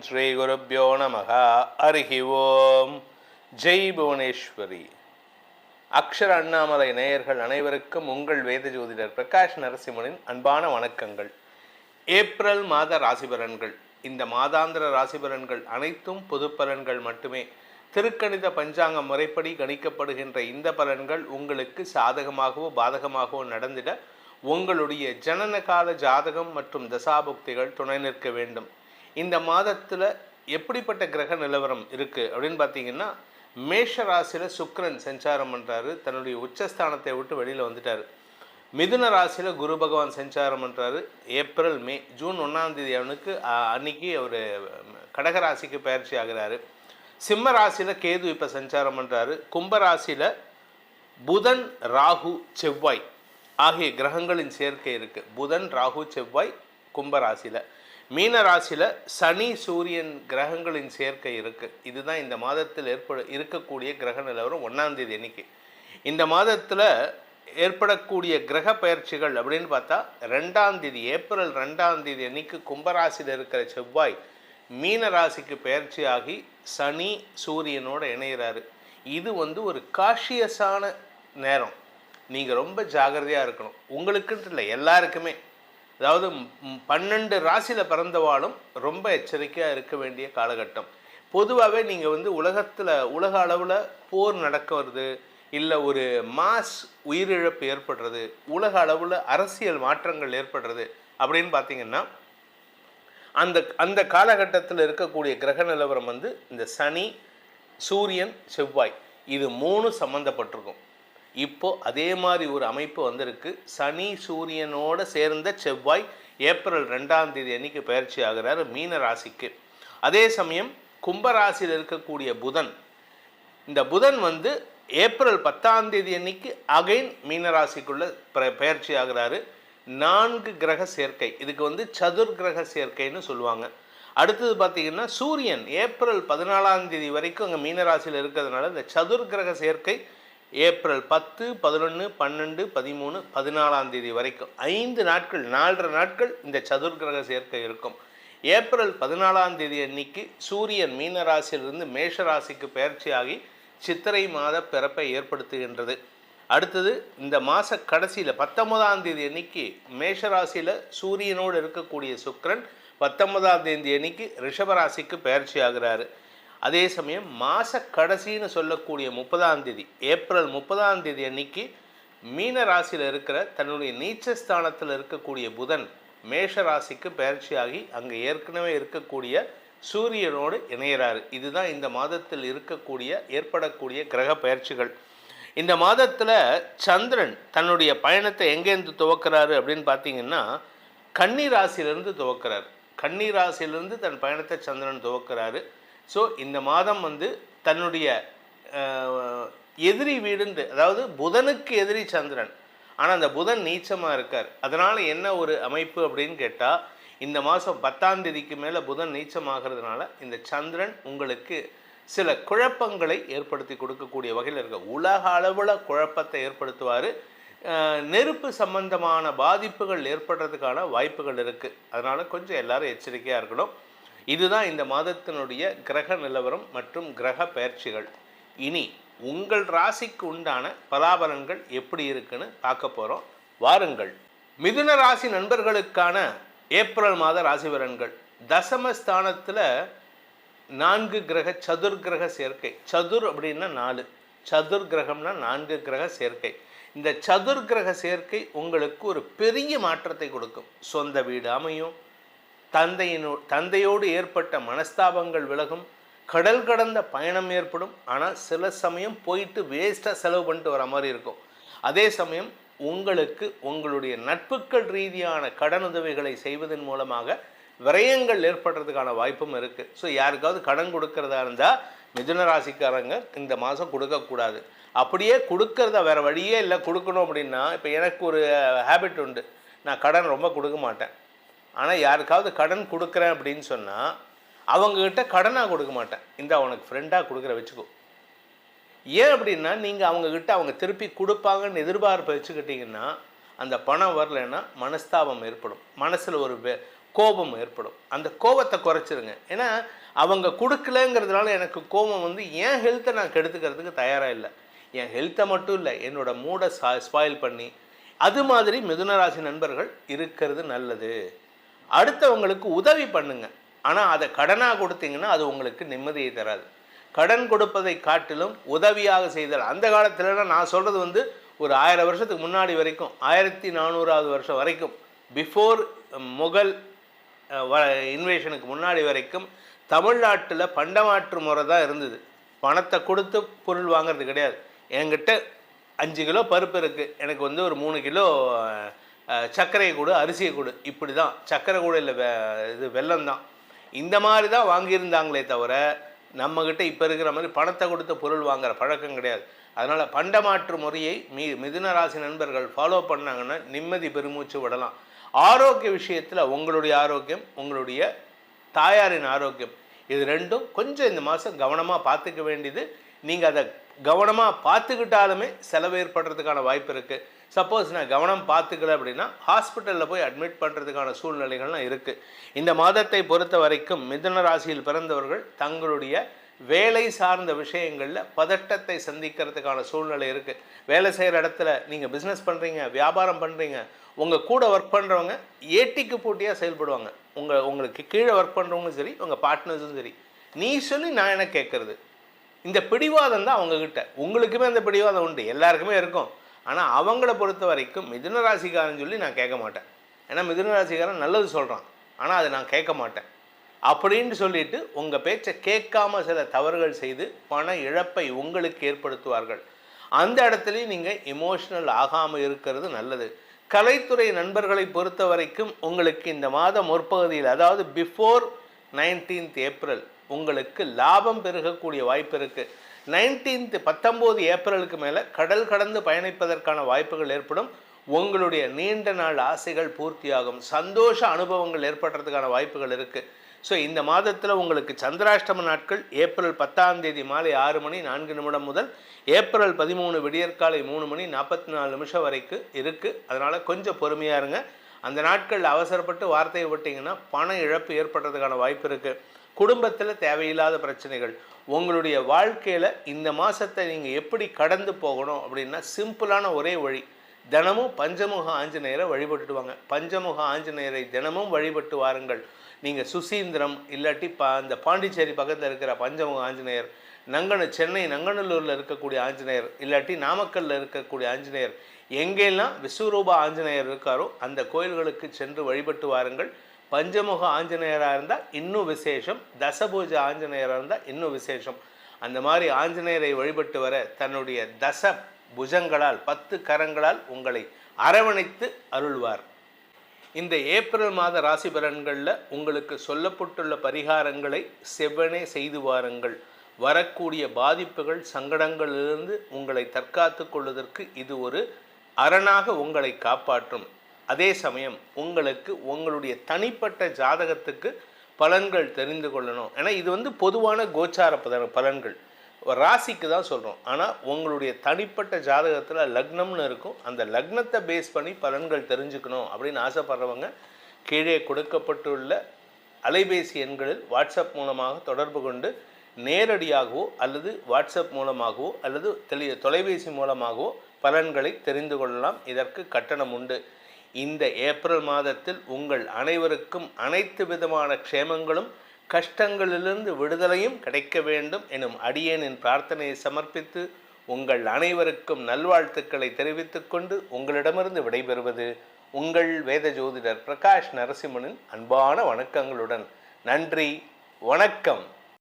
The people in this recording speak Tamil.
ஸ்ரீ குருப்யோ நமஹ. ஹரிஹி ஓம். ஜெய் புவனேஸ்வரி. அக்ஷர அண்ணாமலை நேயர்கள் அனைவருக்கும் உங்கள் வேத ஜோதிடர் பிரகாஷ் நரசிம்மனின் அன்பான வணக்கங்கள். ஏப்ரல் மாத ராசிபலன்கள். இந்த மாதாந்திர ராசிபலன்கள் அனைத்தும் பொது பலன்கள் மட்டுமே. திருக்கணித பஞ்சாங்க முறைப்படி கணிக்கப்படுகின்ற இந்த பலன்கள் உங்களுக்கு சாதகமாகவோ பாதகமாகவோ நடந்திட உங்களுடைய ஜனன கால ஜாதகம் மற்றும் தசாபுக்திகள் துணை நிற்க வேண்டும். இந்த மாதத்தில் எப்படிப்பட்ட கிரக நிலவரம் இருக்குது அப்படின்னு பார்த்தீங்கன்னா, மேஷ ராசியில் சுக்கிரன் சஞ்சாரம் பண்ணுறாரு, தன்னுடைய உச்சஸ்தானத்தை விட்டு வெளியில் வந்துட்டார். மிதுன ராசியில் குரு பகவான் சஞ்சாரம் பண்ணுறாரு. ஏப்ரல் மே ஜூன் 1ஆம் தேதி அவனுக்கு அன்னைக்கு அவர் கடகராசிக்கு பயிற்சி ஆகிறாரு. சிம்ம ராசியில் கேது இப்போ சஞ்சாரம் பண்ணுறாரு. கும்பராசியில் புதன் ராகு செவ்வாய் ஆகிய கிரகங்களின் சேர்க்கை இருக்குது. புதன் ராகு செவ்வாய் கும்பராசியில். மீன ராசியில் சனி சூரியன் கிரகங்களின் சேர்க்கை இருக்குது. இதுதான் இந்த மாதத்தில் இருக்கக்கூடிய கிரக நிலவரம் 1ஆம் தேதி அன்னைக்கு. இந்த மாதத்தில் ஏற்படக்கூடிய கிரக பயிற்சிகள் அப்படின்னு பார்த்தா 2ஆம் தேதி ஏப்ரல் 2ஆம் தேதி அன்னைக்கு கும்பராசியில் இருக்கிற செவ்வாய் மீன ராசிக்கு பயிற்சி ஆகி சனி சூரியனோடு இணைகிறாரு. இது ஒரு காஷியஸான நேரம். நீங்கள் ரொம்ப ஜாகிரதையாக இருக்கணும். உங்களுக்குன்ட்டு இல்லை, எல்லாருக்குமே. அதாவது 12 ராசியில் பிறந்தவாளும் ரொம்ப எச்சரிக்கையாக இருக்க வேண்டிய காலகட்டம். பொதுவாகவே நீங்கள் உலக அளவில் போர் நடக்க வருது, இல்லை ஒரு மாஸ் உயிரிழப்பு ஏற்படுறது, உலக அளவில் அரசியல் மாற்றங்கள் ஏற்படுறது அப்படின்னு பார்த்தீங்கன்னா, அந்த காலகட்டத்தில் இருக்கக்கூடிய கிரக நிலவரம் இந்த சனி சூரியன் செவ்வாய் இது 3 சம்மந்தப்பட்டிருக்கும். இப்போது அதே மாதிரி ஒரு அமைப்பு வந்திருக்கு. சனி சூரியனோடு சேர்ந்த செவ்வாய் ஏப்ரல் 2ஆம் தேதி அன்னைக்கு பயிற்சி ஆகிறார் மீன ராசிக்கு. அதே சமயம் கும்பராசியில் இருக்கக்கூடிய புதன், இந்த புதன் ஏப்ரல் 10ஆம் தேதி அன்னைக்கு அகைன் மீனராசிக்குள்ளே பயிற்சி ஆகிறாரு. 4 கிரக சேர்க்கை. இதுக்கு சதுர் கிரக சேர்க்கைன்னு சொல்லுவாங்க. அடுத்தது பார்த்திங்கன்னா சூரியன் ஏப்ரல் 14ஆம் தேதி வரைக்கும் அங்கே மீனராசியில் இருக்கிறதுனால இந்த சதுர் கிரக சேர்க்கை ஏப்ரல் 10, 11, 12, 13, 14ஆம் தேதி வரைக்கும் 5 நாட்கள் 4.5 நாட்கள் இந்த சதுர் கிரக சேர்க்கை இருக்கும். ஏப்ரல் 14ஆம் தேதி அன்னைக்கு சூரியன் மீனராசியிலிருந்து மேஷராசிக்கு பயிற்சி ஆகி சித்திரை மாத பிறப்பை ஏற்படுத்துகின்றது. அடுத்தது இந்த மாத கடைசியில் 19ஆம் தேதி அன்னைக்கு மேஷராசியில் சூரியனோடு இருக்கக்கூடிய சுக்கிரன் 19ஆம் தேதி அன்னைக்கு ரிஷபராசிக்கு பயிற்சி ஆகிறாரு. அதே சமயம் மாத கடைசின்னு சொல்லக்கூடிய 30ஆம் தேதி ஏப்ரல் 30ஆம் தேதி அன்னைக்கு மீன ராசியில் இருக்கிற தன்னுடைய நீச்சஸ்தானத்தில் இருக்கக்கூடிய புதன் மேஷராசிக்கு பயிற்சி ஆகி அங்கே ஏற்கனவே இருக்கக்கூடிய சூரியனோடு இணைகிறாரு. இதுதான் இந்த மாதத்தில் ஏற்படக்கூடிய கிரக பயிற்சிகள். இந்த மாதத்தில் சந்திரன் தன்னுடைய பயணத்தை எங்கேருந்து துவக்கிறாரு அப்படின்னு பார்த்தீங்கன்னா, கன்னி ராசியிலிருந்து துவக்கிறார். கன்னி ராசியிலிருந்து தன் பயணத்தை சந்திரன் துவக்கிறாரு. ஸோ இந்த மாதம் தன்னுடைய எதிரி வீடுண்டு, அதாவது புதனுக்கு எதிரி சந்திரன், ஆனால் அந்த புதன் நீச்சமாக இருக்கார். அதனால் என்ன ஒரு அமைப்பு அப்படின்னு கேட்டால், இந்த மாதம் 10ஆம் தேதிக்கு மேலே புதன் நீச்சமாகிறதுனால இந்த சந்திரன் உங்களுக்கு சில குழப்பங்களை ஏற்படுத்தி கொடுக்கக்கூடிய வகையில் இருக்க, உலக அளவில் குழப்பத்தை ஏற்படுத்துவார். நெருப்பு சம்பந்தமான பாதிப்புகள் ஏற்படுறதுக்கான வாய்ப்புகள் இருக்குது. அதனால் கொஞ்சம் எல்லாரும் எச்சரிக்கையாக இருக்கணும். இதுதான் இந்த மாதத்தினுடைய கிரக நிலவரம் மற்றும் கிரக பயிற்சிகள். இனி உங்கள் ராசிக்கு உண்டான பலாபலன்கள் எப்படி இருக்குன்னு பார்க்க போகிறோம். வாருங்கள். மிதுன ராசி நண்பர்களுக்கான ஏப்ரல் மாத ராசி பலன்கள். தசமஸ்தானத்தில் 4 கிரக சதுர் கிரக சேர்க்கை. சதுர் அப்படின்னா 4, சதுர் கிரகம்னா 4 கிரக சேர்க்கை. இந்த சதுர் கிரக சேர்க்கை உங்களுக்கு ஒரு பெரிய மாற்றத்தை கொடுக்கும். சொந்த வீடு அமையும், தந்தையோடு ஏற்பட்ட மனஸ்தாபங்கள் விலகும், கடல் கடந்த பயணம் ஏற்படும். ஆனால் சில சமயம் போயிட்டு வேஸ்ட்டாக செலவு பண்ணிட்டு வர மாதிரி இருக்கும். அதே சமயம் உங்களுக்கு உங்களுடைய நட்புகள் ரீதியான கடனுதவிகளை செய்வதன் மூலமாக விரயங்கள் ஏற்படுறதுக்கான வாய்ப்பும் இருக்குது. ஸோ யாருக்காவது கடன் கொடுக்கறதா இருந்தால் மிதுன ராசிக்காரங்க இந்த மாதம் கொடுக்கக்கூடாது. அப்படியே கொடுக்கறதா வேறு வழியே இல்லை கொடுக்கணும் அப்படின்னா, இப்போ எனக்கு ஒரு ஹேபிட் உண்டு, நான் கடன் ரொம்ப கொடுக்க மாட்டேன். ஆனால் யாருக்காவது கடன் கொடுக்குறேன் அப்படின்னு சொன்னால் அவங்கக்கிட்ட கடனாக கொடுக்க மாட்டேன், இந்த அவனுக்கு ஃப்ரெண்டாக கொடுக்குற வச்சுக்கோ. ஏன் அப்படின்னா, நீங்கள் அவங்கக்கிட்ட அவங்க திருப்பி கொடுப்பாங்கன்னு எதிர்பார்ப்பு வச்சுக்கிட்டிங்கன்னா அந்த பணம் வரலைன்னா மனஸ்தாபம் ஏற்படும். மனசில் ஒரு கோபம் ஏற்படும். அந்த கோபத்தை குறைச்சிருங்க. ஏன்னா அவங்க கொடுக்கலங்கிறதுனால எனக்கு கோபம் வந்து என் ஹெல்த்தை நான் கெடுத்துக்கிறதுக்கு தயாராக இல்லை. என் ஹெல்த்தை மட்டும் இல்லை, என்னோட மூடை ஸ்பாயில் பண்ணி அது மாதிரி மிதுன ராசி நண்பர்கள் இருக்கிறது நல்லது. அடுத்தவங்களுக்கு உதவி பண்ணுங்க. ஆனால் அதை கடனாக கொடுத்தீங்கன்னா அது உங்களுக்கு நிம்மதியை தராது. கடன் கொடுப்பதை காட்டிலும் உதவியாக செய்தல். அந்த காலத்துலலாம் நான் சொல்கிறது வந்து ஒரு 1000 வருஷத்துக்கு முன்னாடி வரைக்கும், 1400ஆவது வருஷம் வரைக்கும், பிஃபோர் முகல் இன்வேஷனுக்கு முன்னாடி வரைக்கும் தமிழ்நாட்டில் பண்டமாற்று முறை தான் இருந்தது. பணத்தை கொடுத்து பொருள் வாங்கிறது கிடையாது. என்கிட்ட 5 கிலோ பருப்பு இருக்குது, எனக்கு வந்து ஒரு 3 கிலோ சர்க்கரையை கொடு, அரிசியை கொடு, இப்படி தான். சர்க்கரை கூட இல்லை, இது வெல்லம் தான். இந்த மாதிரி தான் வாங்கியிருந்தாங்களே தவிர நம்மக்கிட்ட இப்போ இருக்கிற மாதிரி பணத்தை கொடுத்த பொருள் வாங்குகிற பழக்கம் கிடையாது. அதனால் பண்டமாற்று முறையை மிதுன ராசி நண்பர்கள் ஃபாலோ பண்ணாங்கன்னா நிம்மதி பெருமூச்சு விடலாம். ஆரோக்கிய விஷயத்தில் உங்களுடைய ஆரோக்கியம், உங்களுடைய தாயாரின் ஆரோக்கியம், இது ரெண்டும் கொஞ்சம் இந்த மாதம் கவனமாக பார்த்துக்க வேண்டியது. நீங்கள் அதை கவனமாக பார்த்துக்கிட்டாலுமே செலவு ஏற்படுறதுக்கான வாய்ப்பு இருக்குது. சப்போஸ் நான் கவனம் பார்த்துக்கல அப்படின்னா ஹாஸ்பிட்டலில் போய் அட்மிட் பண்ணுறதுக்கான சூழ்நிலைகள்லாம் இருக்குது. இந்த மாதத்தை பொறுத்த வரைக்கும் மிதுன ராசியில் பிறந்தவர்கள் தங்களுடைய வேலை சார்ந்த விஷயங்களில் பதட்டத்தை சந்திக்கிறதுக்கான சூழ்நிலை இருக்குது. வேலை செய்கிற இடத்துல நீங்கள் பிஸ்னஸ் பண்ணுறீங்க, வியாபாரம் பண்ணுறீங்க, உங்கள் கூட ஒர்க் பண்ணுறவங்க ஏட்டிக்கு போட்டியாக செயல்படுவாங்க. உங்களுக்கு கீழே ஒர்க் பண்ணுறவங்களும் சரி, உங்கள் பார்ட்னர்ஸும் சரி, நீ சொல்லி நான் என்ன கேட்குறது, இந்த பிடிவாதம் தான் அவங்கக்கிட்ட. உங்களுக்குமே அந்த பிடிவாதம் உண்டு, எல்லாருக்குமே இருக்கும். ஆனால் அவங்கள பொறுத்த வரைக்கும் மிதுன ராசிக்காரன் சொல்லி நான் கேட்க மாட்டேன். ஏன்னா மிதுன ராசிக்காரன் நல்லது சொல்கிறான், ஆனால் அதை நான் கேட்க மாட்டேன் அப்படின்னு சொல்லிட்டு உங்கள் பேச்சை கேட்காம சில தவறுகள் செய்து பண இழப்பை உங்களுக்கு ஏற்படுத்துவார்கள். அந்த இடத்துலையும் நீங்கள் எமோஷ்னல் ஆகாமல் இருக்கிறது நல்லது. கலைத்துறை நண்பர்களை பொறுத்த வரைக்கும் உங்களுக்கு இந்த மாதம் முற்பகுதியில், அதாவது பிஃபோர் 19th ஏப்ரல், உங்களுக்கு லாபம் பெருகக்கூடிய வாய்ப்பு இருக்குது. 19 ஏப்ரலுக்கு மேலே கடல் கடந்து பயணிப்பதற்கான வாய்ப்புகள் ஏற்படும். உங்களுடைய நீண்ட நாள் ஆசைகள் பூர்த்தியாகும். சந்தோஷ அனுபவங்கள் ஏற்படுறதுக்கான வாய்ப்புகள் இருக்குது. ஸோ இந்த மாதத்தில் உங்களுக்கு சந்திராஷ்டம நாட்கள் ஏப்ரல் 10 மாலை 6 மணி 4 நிமிடம் முதல் ஏப்ரல் 13 விடியற்காலை 3 மணி 44 நிமிஷம் வரைக்கும் இருக்குது. அதனால் கொஞ்சம் பொறுமையாக இருங்க. அந்த நாட்களில் அவசரப்பட்டு வார்த்தையை விட்டிங்கன்னா பண இழப்பு ஏற்படுறதுக்கான வாய்ப்பு இருக்குது. குடும்பத்தில் தேவையில்லாத பிரச்சனைகள். உங்களுடைய வாழ்க்கையில் இந்த மாதத்தை நீங்கள் எப்படி கடந்து போகணும் அப்படின்னா சிம்பிளான ஒரே வழி, தினமும் பஞ்சமுக ஆஞ்சநேயரை வழிபட்டுட்டு வாங்க. பஞ்சமுக ஆஞ்சநேயரை தினமும் வழிபட்டு வாருங்கள். நீங்கள் சுசீந்திரம் இல்லாட்டி அந்த பாண்டிச்சேரி பக்கத்தில் இருக்கிற பஞ்சமுக ஆஞ்சநேயர், சென்னை நங்கநல்லூரில் இருக்கக்கூடிய ஆஞ்சநேயர், இல்லாட்டி நாமக்கல்லில் இருக்கக்கூடிய ஆஞ்சநேயர், எங்கெல்லாம் விஸ்வரூப ஆஞ்சநேயர் இருக்காரோ அந்த கோயில்களுக்கு சென்று வழிபட்டு வாருங்கள். பஞ்சமுக ஆஞ்சநேயராக இருந்தால் இன்னும் விசேஷம், தசபூஜ ஆஞ்சநேயராக இருந்தால் இன்னும் விசேஷம். அந்த மாதிரி ஆஞ்சநேயரை வழிபட்டு வர தன்னுடைய தச புஜங்களால் 10 கரங்களால் உங்களை அரவணைத்து அருள்வார். இந்த ஏப்ரல் மாத ராசி பலன்களில் உங்களுக்கு சொல்லப்பட்டுள்ள பரிகாரங்களை செவ்வனே செய்து வாருங்கள். வரக்கூடிய பாதிப்புகள், சங்கடங்களிலிருந்து உங்களை தற்காத்து கொள்வதற்கு இது ஒரு அரணாக உங்களை காப்பாற்றும். அதே சமயம் உங்களுக்கு உங்களுடைய தனிப்பட்ட ஜாதகத்துக்கு பலன்கள் தெரிந்து கொள்ளணும். ஏன்னா இது வந்து பொதுவான கோச்சார பலன்கள், ராசிக்கு தான் சொல்கிறோம். ஆனால் உங்களுடைய தனிப்பட்ட ஜாதகத்தில் லக்னம்னு இருக்கும், அந்த லக்னத்தை பேஸ் பண்ணி பலன்கள் தெரிஞ்சுக்கணும் அப்படின்னு ஆசைப்படுறவங்க கீழே கொடுக்கப்பட்டுள்ள அலைபேசி எண்களில் வாட்ஸ்அப் மூலமாக தொடர்பு கொண்டு நேரடியாகவோ அல்லது வாட்ஸ்அப் மூலமாகவோ அல்லது தொலைபேசி மூலமாகவோ பலன்களை தெரிந்து கொள்ளலாம். இதற்கு கட்டணம் உண்டு. இந்த ஏப்ரல் மாதத்தில் உங்கள் அனைவருக்கும் அனைத்து விதமான க்ஷேமங்களும் கஷ்டங்களிலிருந்து விடுதலையும் கிடைக்க வேண்டும் எனும் அடியேனின் பிரார்த்தனையை சமர்ப்பித்து உங்கள் அனைவருக்கும் நல்வாழ்த்துக்களை தெரிவித்துக் கொண்டு உங்களிடமிருந்து விடைபெறுவது உங்கள் வேத ஜோதிடர் பிரகாஷ் நரசிம்மனின் அன்பான வணக்கங்களுடன். நன்றி, வணக்கம்.